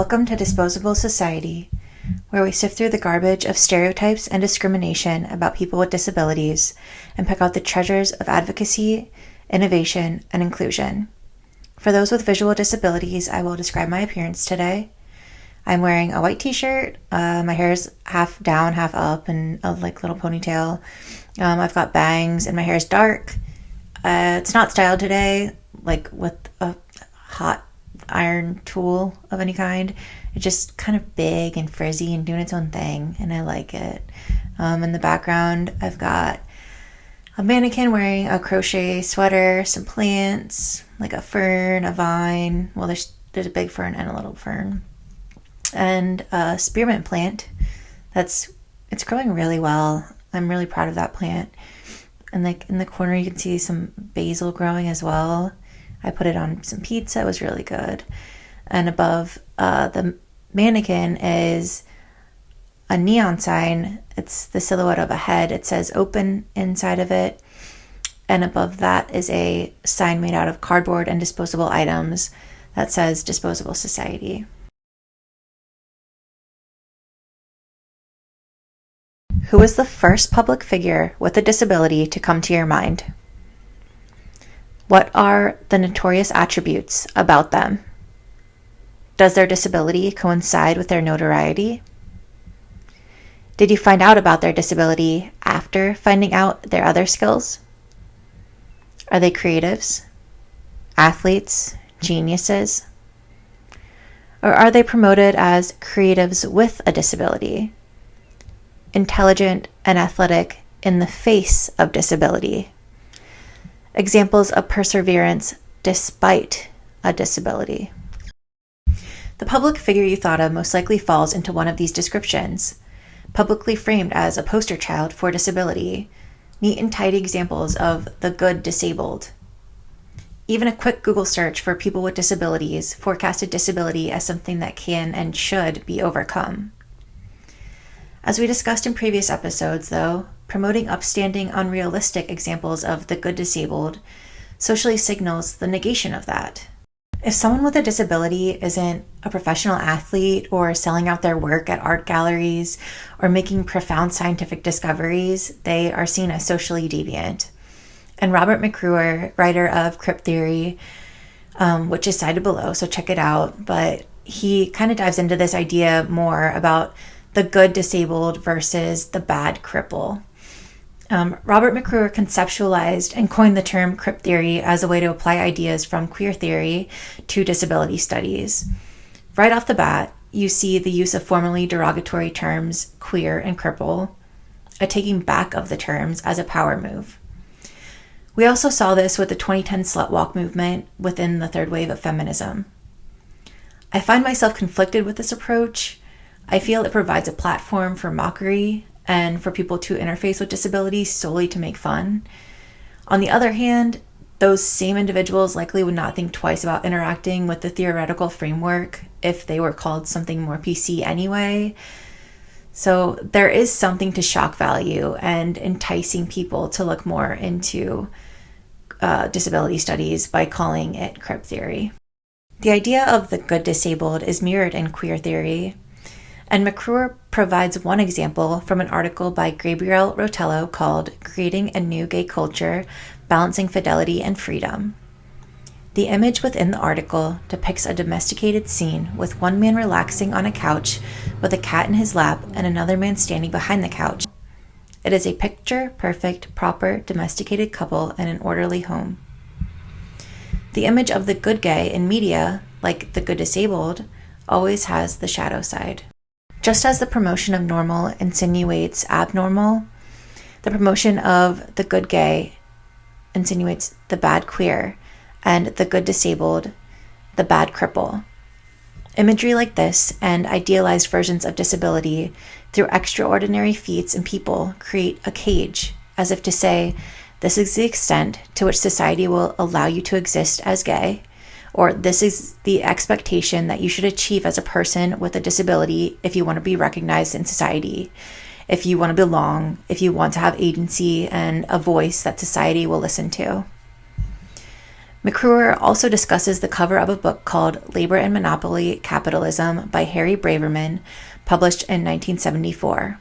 Welcome to Disposable Society, where we sift through the garbage of stereotypes and discrimination about people with disabilities and pick out the treasures of advocacy, innovation, and inclusion. For those with visual disabilities, I will describe my appearance today. I'm wearing a white t-shirt, my hair is half down, half up, and a little ponytail. I've got bangs, and my hair is dark. It's not styled today, with a hot iron tool of any kind. It's just kind of big and frizzy and doing its own thing, and I like it. In the background, I've got a mannequin wearing a crochet sweater, some plants, like a fern, a vine. Well, there's a big fern and a little fern, and a spearmint plant. It's growing really well. I'm really proud of that plant. And in the corner, you can see some basil growing as well. I put it on some pizza. It was really good. And above the mannequin is a neon sign. It's the silhouette of a head. It says open inside of it. And above that is a sign made out of cardboard and disposable items that says Disposable Society. Who was the first public figure with a disability to come to your mind? What are the notorious attributes about them? Does their disability coincide with their notoriety? Did you find out about their disability after finding out their other skills? Are they creatives, athletes, geniuses? Or are they promoted as creatives with a disability? Intelligent and athletic in the face of disability? Examples of perseverance despite a disability. The public figure you thought of most likely falls into one of these descriptions. Publicly framed as a poster child for disability, neat and tidy examples of the good disabled. Even a quick Google search for people with disabilities forecasted disability as something that can and should be overcome. As we discussed in previous episodes, though, promoting upstanding, unrealistic examples of the good disabled socially signals the negation of that. If someone with a disability isn't a professional athlete or selling out their work at art galleries or making profound scientific discoveries, they are seen as socially deviant. And Robert McRuer, writer of Crip theory, which is cited below, so check it out, but he kind of dives into this idea more about the good disabled versus the bad cripple. Robert McRuer conceptualized and coined the term Crip theory as a way to apply ideas from queer theory to disability studies. Right off the bat, you see the use of formerly derogatory terms queer and cripple, a taking back of the terms as a power move. We also saw this with the 2010 slut walk movement within the third wave of feminism. I find myself conflicted with this approach. I feel it provides a platform for mockery and for people to interface with disabilities solely to make fun. On the other hand, those same individuals likely would not think twice about interacting with the theoretical framework if they were called something more PC anyway. So there is something to shock value and enticing people to look more into disability studies by calling it Crip theory. The idea of the good disabled is mirrored in queer theory. And McRuer provides one example from an article by Gabriel Rotello called Creating a New Gay Culture, Balancing Fidelity and Freedom. The image within the article depicts a domesticated scene with one man relaxing on a couch with a cat in his lap and another man standing behind the couch. It is a picture-perfect, proper, domesticated couple in an orderly home. The image of the good gay in media, like the good disabled, always has the shadow side. Just as the promotion of normal insinuates abnormal, the promotion of the good gay insinuates the bad queer, and the good disabled, the bad cripple. Imagery like this and idealized versions of disability through extraordinary feats and people create a cage, as if to say, this is the extent to which society will allow you to exist as gay, or this is the expectation that you should achieve as a person with a disability if you want to be recognized in society, if you want to belong, if you want to have agency and a voice that society will listen to. McRuer also discusses the cover of a book called Labor and Monopoly Capitalism by Harry Braverman, published in 1974.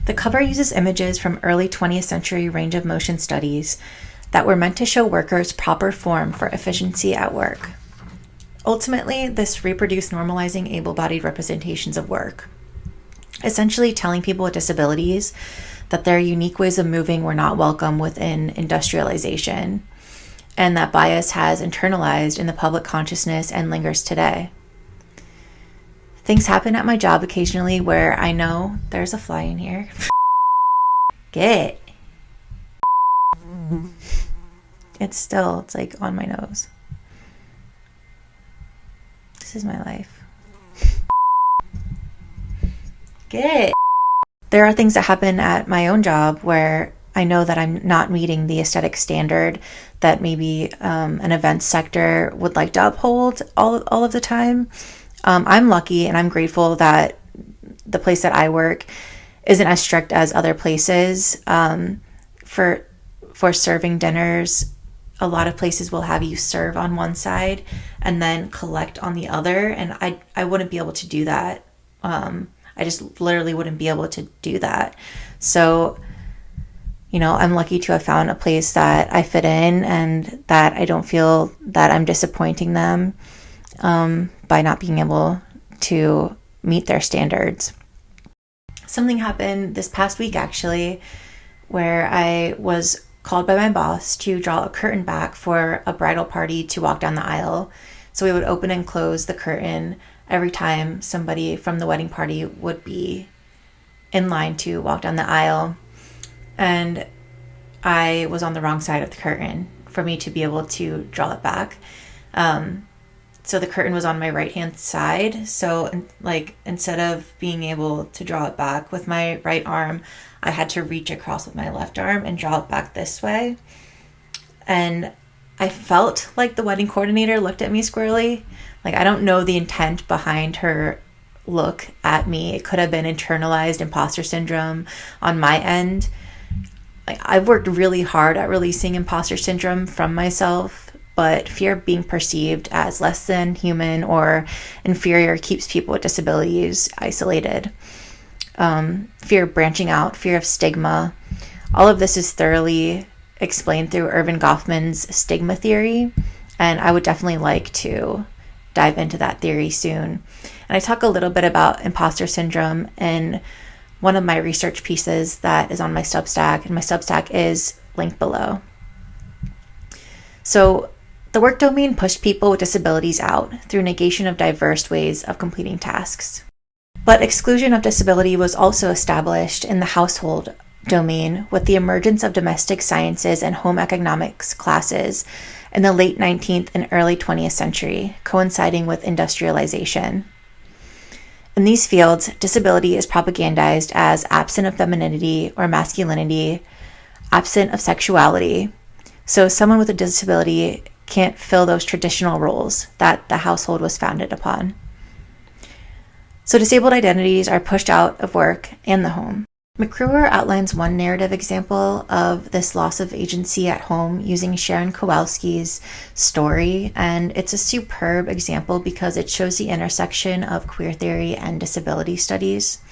The cover uses images from early 20th century range of motion studies that were meant to show workers proper form for efficiency at work. Ultimately, this reproduced normalizing able-bodied representations of work, essentially telling people with disabilities that their unique ways of moving were not welcome within industrialization, and that bias has internalized in the public consciousness and lingers today. Things happen at my job occasionally where I know there's a fly in here. Get. It's like on my nose. This is my life. Get. There are things that happen at my own job where I know that I'm not meeting the aesthetic standard that maybe an events sector would like to uphold all of the time. I'm lucky and I'm grateful that the place that I work isn't as strict as other places. For serving dinners, a lot of places will have you serve on one side and then collect on the other, and I wouldn't be able to do that. I just literally wouldn't be able to do that. So, I'm lucky to have found a place that I fit in and that I don't feel that I'm disappointing them by not being able to meet their standards. Something happened this past week, actually, where I was called by my boss to draw a curtain back for a bridal party to walk down the aisle. So we would open and close the curtain every time somebody from the wedding party would be in line to walk down the aisle. And I was on the wrong side of the curtain for me to be able to draw it back. So the curtain was on my right-hand side. So instead of being able to draw it back with my right arm, I had to reach across with my left arm and draw it back this way. And I felt like the wedding coordinator looked at me squarely. I don't know the intent behind her look at me. It could have been internalized imposter syndrome on my end. I've worked really hard at releasing imposter syndrome from myself, but fear of being perceived as less than human or inferior keeps people with disabilities isolated. Fear of branching out, fear of stigma. All of this is thoroughly explained through Erving Goffman's stigma theory, and I would definitely like to dive into that theory soon. And I talk a little bit about imposter syndrome in one of my research pieces that is on my Substack, and my Substack is linked below. So the work domain pushed people with disabilities out through negation of diverse ways of completing tasks. But exclusion of disability was also established in the household domain with the emergence of domestic sciences and home economics classes in the late 19th and early 20th century, coinciding with industrialization. In these fields, disability is propagandized as absent of femininity or masculinity, absent of sexuality. So someone with a disability can't fill those traditional roles that the household was founded upon. So disabled identities are pushed out of work and the home. McRuer outlines one narrative example of this loss of agency at home using Sharon Kowalski's story, and it's a superb example because it shows the intersection of queer theory and disability studies.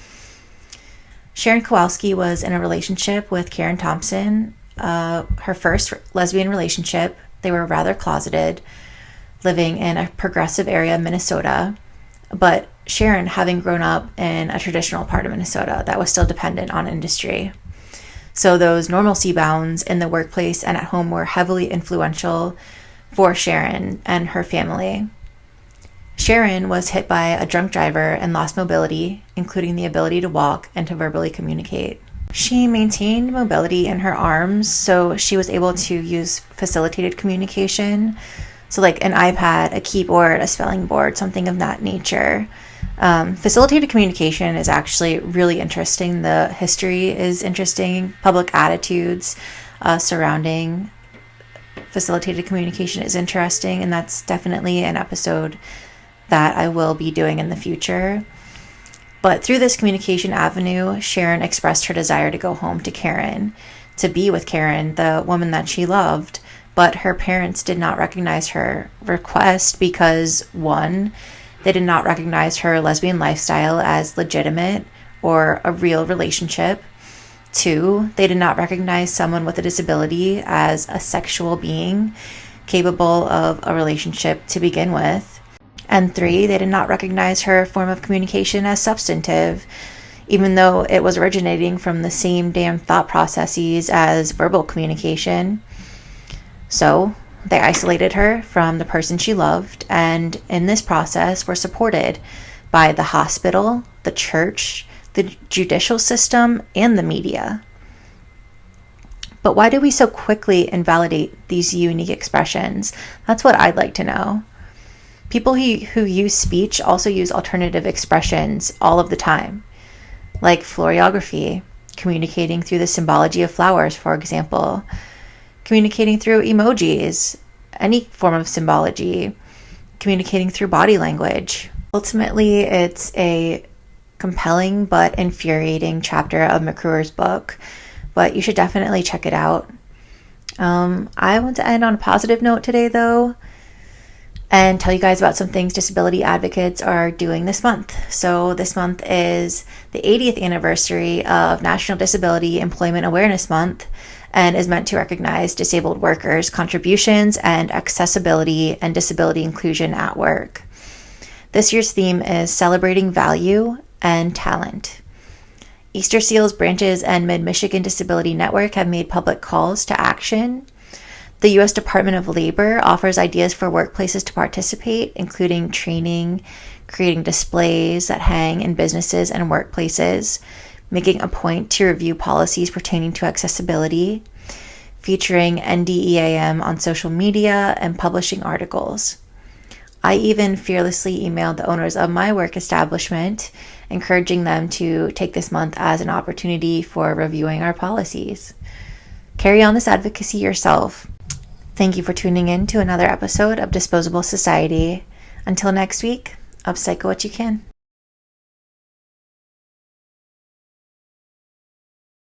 Sharon Kowalski was in a relationship with Karen Thomson, her first lesbian relationship. They were rather closeted, living in a progressive area of Minnesota, but Sharon having grown up in a traditional part of Minnesota that was still dependent on industry. So those normalcy bounds in the workplace and at home were heavily influential for Sharon and her family. Sharon was hit by a drunk driver and lost mobility, including the ability to walk and to verbally communicate. She maintained mobility in her arms, so she was able to use facilitated communication. So like an iPad, a keyboard, a spelling board, something of that nature. Facilitated communication is actually really interesting. The history is interesting. Public attitudes surrounding facilitated communication is interesting, and that's definitely an episode that I will be doing in the future. But through this communication avenue, Sharon expressed her desire to go home to Karen, to be with Karen, the woman that she loved, but her parents did not recognize her request because, one, they did not recognize her lesbian lifestyle as legitimate or a real relationship. Two, they did not recognize someone with a disability as a sexual being capable of a relationship to begin with. And three, they did not recognize her form of communication as substantive, even though it was originating from the same damn thought processes as verbal communication. So they isolated her from the person she loved, and in this process were supported by the hospital, the church, the judicial system, and the media. But why do we so quickly invalidate these unique expressions? That's what I'd like to know. People who use speech also use alternative expressions all of the time, like florography, communicating through the symbology of flowers, for example, communicating through emojis, any form of symbology, communicating through body language. Ultimately, it's a compelling but infuriating chapter of McRuer's book, but you should definitely check it out. I want to end on a positive note today, though, and tell you guys about some things disability advocates are doing this month. So this month is the 80th anniversary of National Disability Employment Awareness Month, and is meant to recognize disabled workers' contributions and accessibility and disability inclusion at work. This year's theme is celebrating value and talent. Easter Seals Branches and Mid-Michigan Disability Network have made public calls to action. The U.S. Department of Labor offers ideas for workplaces to participate, including training, creating displays that hang in businesses and workplaces, making a point to review policies pertaining to accessibility, featuring NDEAM on social media, and publishing articles. I even fearlessly emailed the owners of my work establishment, encouraging them to take this month as an opportunity for reviewing our policies. Carry on this advocacy yourself. Thank you for tuning in to another episode of Disposable Society. Until next week, upcycle what you can.